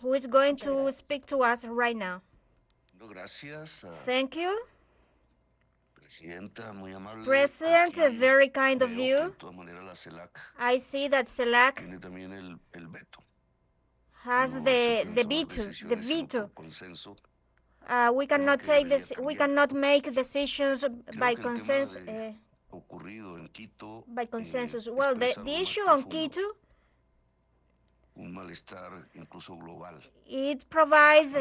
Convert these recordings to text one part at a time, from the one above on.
who is going to speak to us right now. Thank you. President, very kind of you. I see that CELAC has the veto. We cannot take this. We cannot make decisions by consensus. By consensus. Well, the issue on Quito, it provides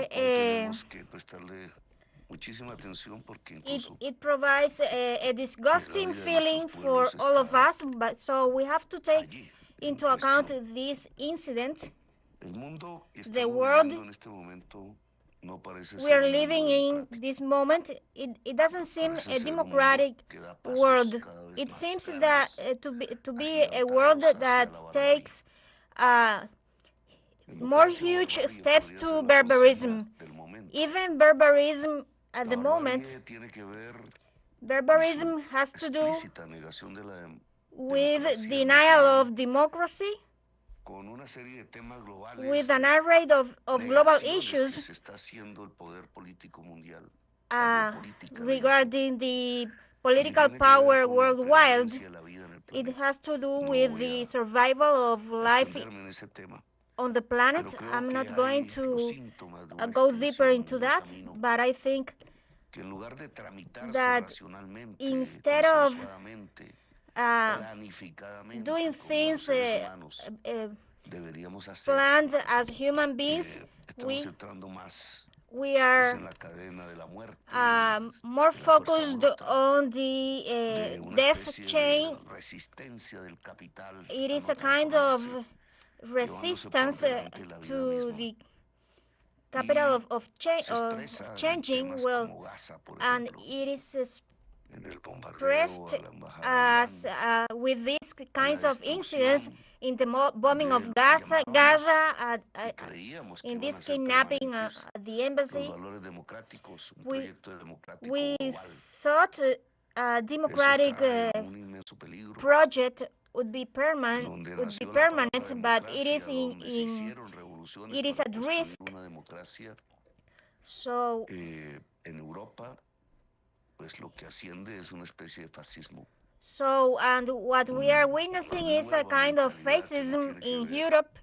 it provides a disgusting feeling for all of us, but so we have to take into account this incident. The world we are living in this moment, it doesn't seem a democratic world. It seems that to be a world that takes more huge steps to barbarism. Even barbarism at the moment, barbarism has to do with denial of democracy, with an array of global issues regarding the political power worldwide. It has to do with the survival of life on the planet. I'm not going to go deeper into that, but I think that instead of doing things planned as human beings, we are more focused on the death chain. It is a kind of resistance to the capital of changing, well, and it is expressed as with these kinds of incidents in the bombing of Gaza, in this kidnapping at the embassy. We thought a democratic project would be permanent, but it is it is at risk. So and what we are witnessing is a kind of fascism in Europe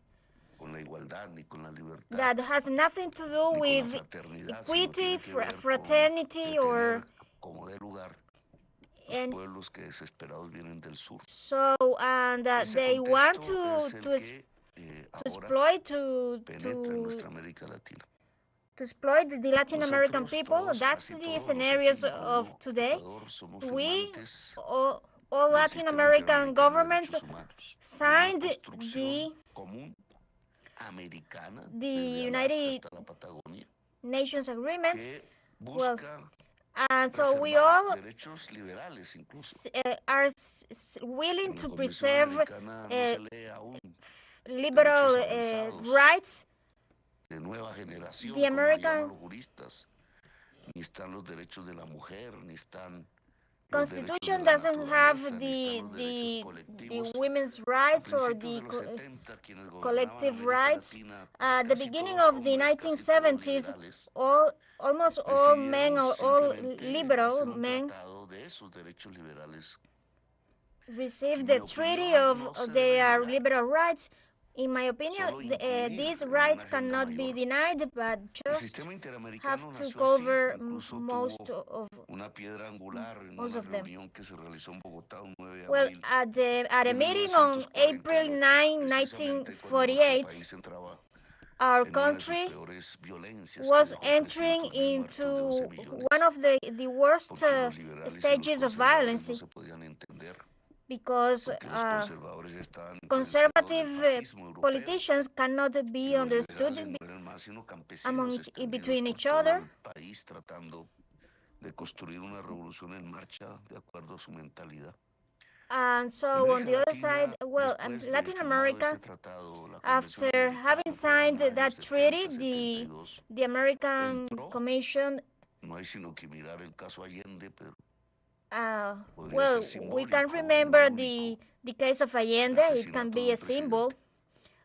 that has nothing to do with equity, fraternity, or so, and they want to exploit exploit the Latin American people. That's the scenarios of today. We, all Latin American governments, signed the United Nations Agreement. Well, and so we all are willing to preserve liberal rights. The American Constitution doesn't have the women's rights or the collective rights. At the beginning of the 1970s, almost all men, or all liberal men, received the treaty of their liberal rights. In my opinion, these rights cannot be denied, but just have to cover most of them. Well, at a meeting on April 9, 1948, our country was entering into one of the worst stages of violence, because conservative politicians cannot be understood between each other. And so on the other side, well, Latin America, after having signed that treaty, the American Commission, well, we can remember the case of Allende. It can be a symbol,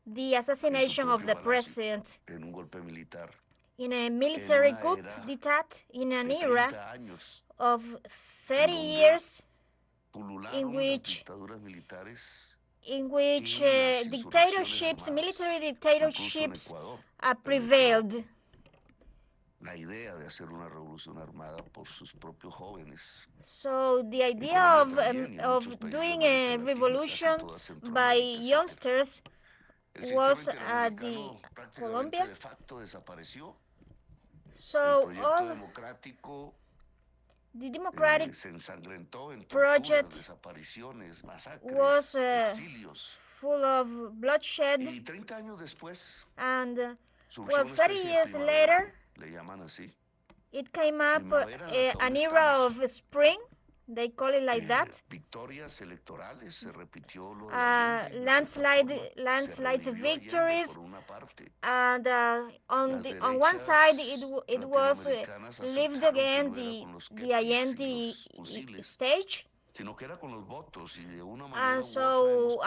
the assassination of the president in a military coup d'etat, in an era of 30 years in which dictatorships, military dictatorships prevailed. So the idea of doing a revolution by youngsters was the Colombia. So all the democratic project was full of bloodshed, and 30 years later, it came up an era of spring. They call it like that. Landslides victories, and on one side it was lived again the Allende stage, and so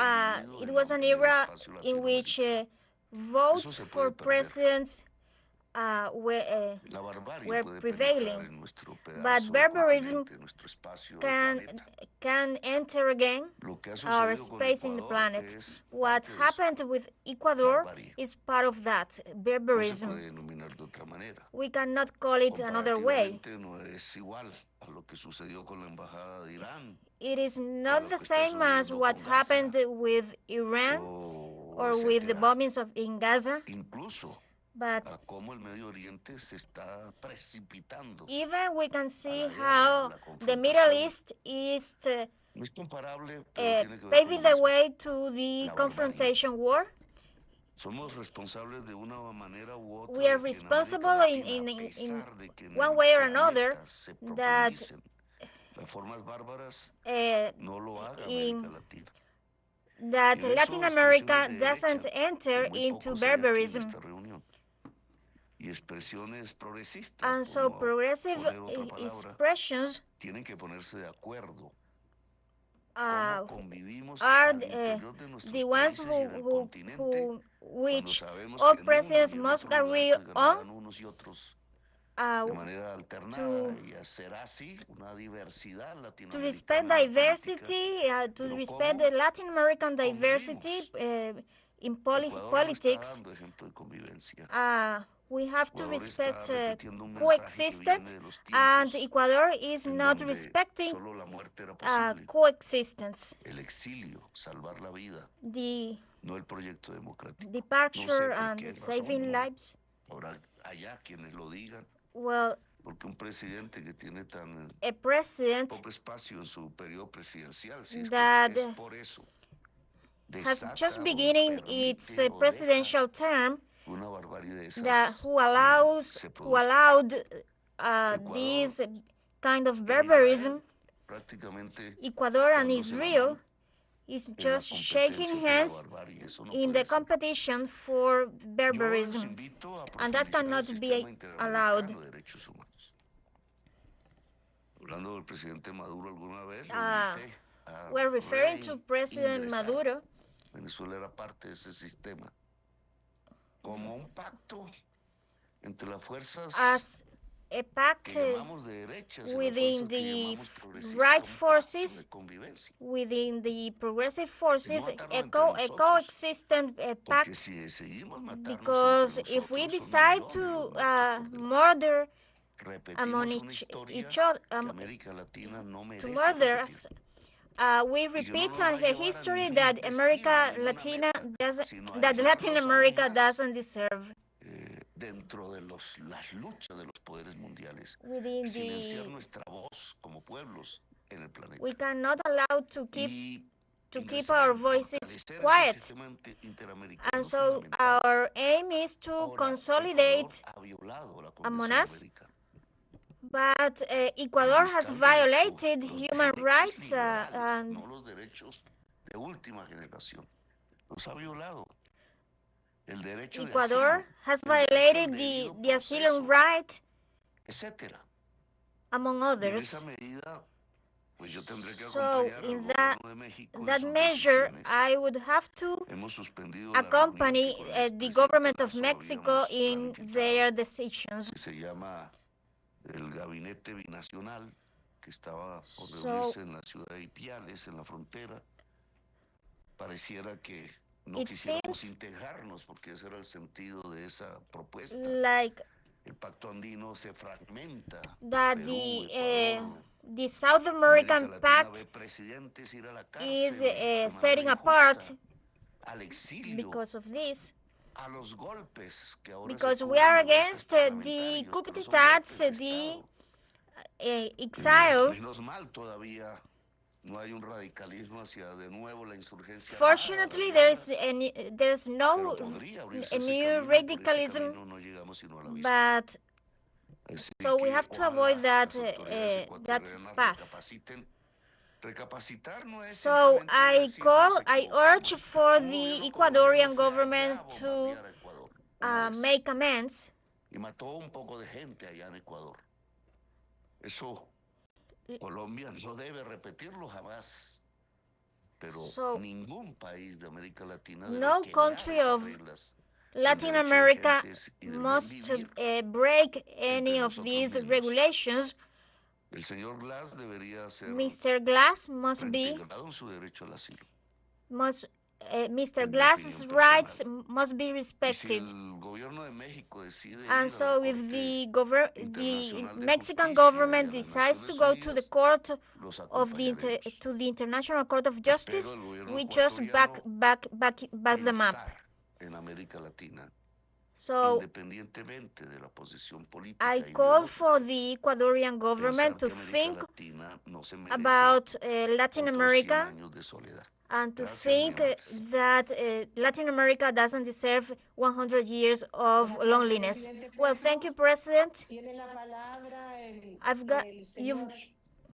it was an era in which votes for presidents were prevailing, but barbarism can enter again our space in the planet. What happened with Ecuador is part of that, barbarism. We cannot call it another way. It is not the same as what happened with Iran or with the bombings in Gaza. But even we can see how the Middle East is paving the way to the confrontation war. We are responsible in one way or another that Latin America doesn't enter into barbarism. And so progressive expressions are the ones which all presidents must agree on to respect diversity, to respect the Latin American diversity in politics. We have to respect coexistence, and Ecuador is not respecting coexistence. The departure and saving lives. Well, a president that has just beginning its presidential term, who allowed this kind of barbarism, Ecuador and Israel is just shaking hands in the competition for barbarism, and that cannot be allowed. We're referring to President Maduro as a pact within the right forces, within the progressive forces, a coexistent pact, because if we decide to murder among each other, to murder us, we repeat a history that Latin America doesn't deserve. We cannot allow to keep our voices quiet, and so our aim is to consolidate among us. But Ecuador has violated human rights and Ecuador has violated the asylum right, among others. So in that measure, I would have to accompany the government of Mexico in their decisions. So it seems like that the South American Pact is setting apart because of this. Because we are against the coup d'etat, the exile. Fortunately, there's no a new radicalism, but so we have to avoid that path. So I urge for the Ecuadorian government to make amends. So no country of Latin America must break any of these regulations. Mr. Glass Mr. Glass's rights must be respected. And so if the Mexican government decides to go to the court of to the International Court of Justice, we just back them up. So I call for the Ecuadorian government to think about Latin America and to think that Latin America doesn't deserve 100 years of loneliness. Well, thank you, President.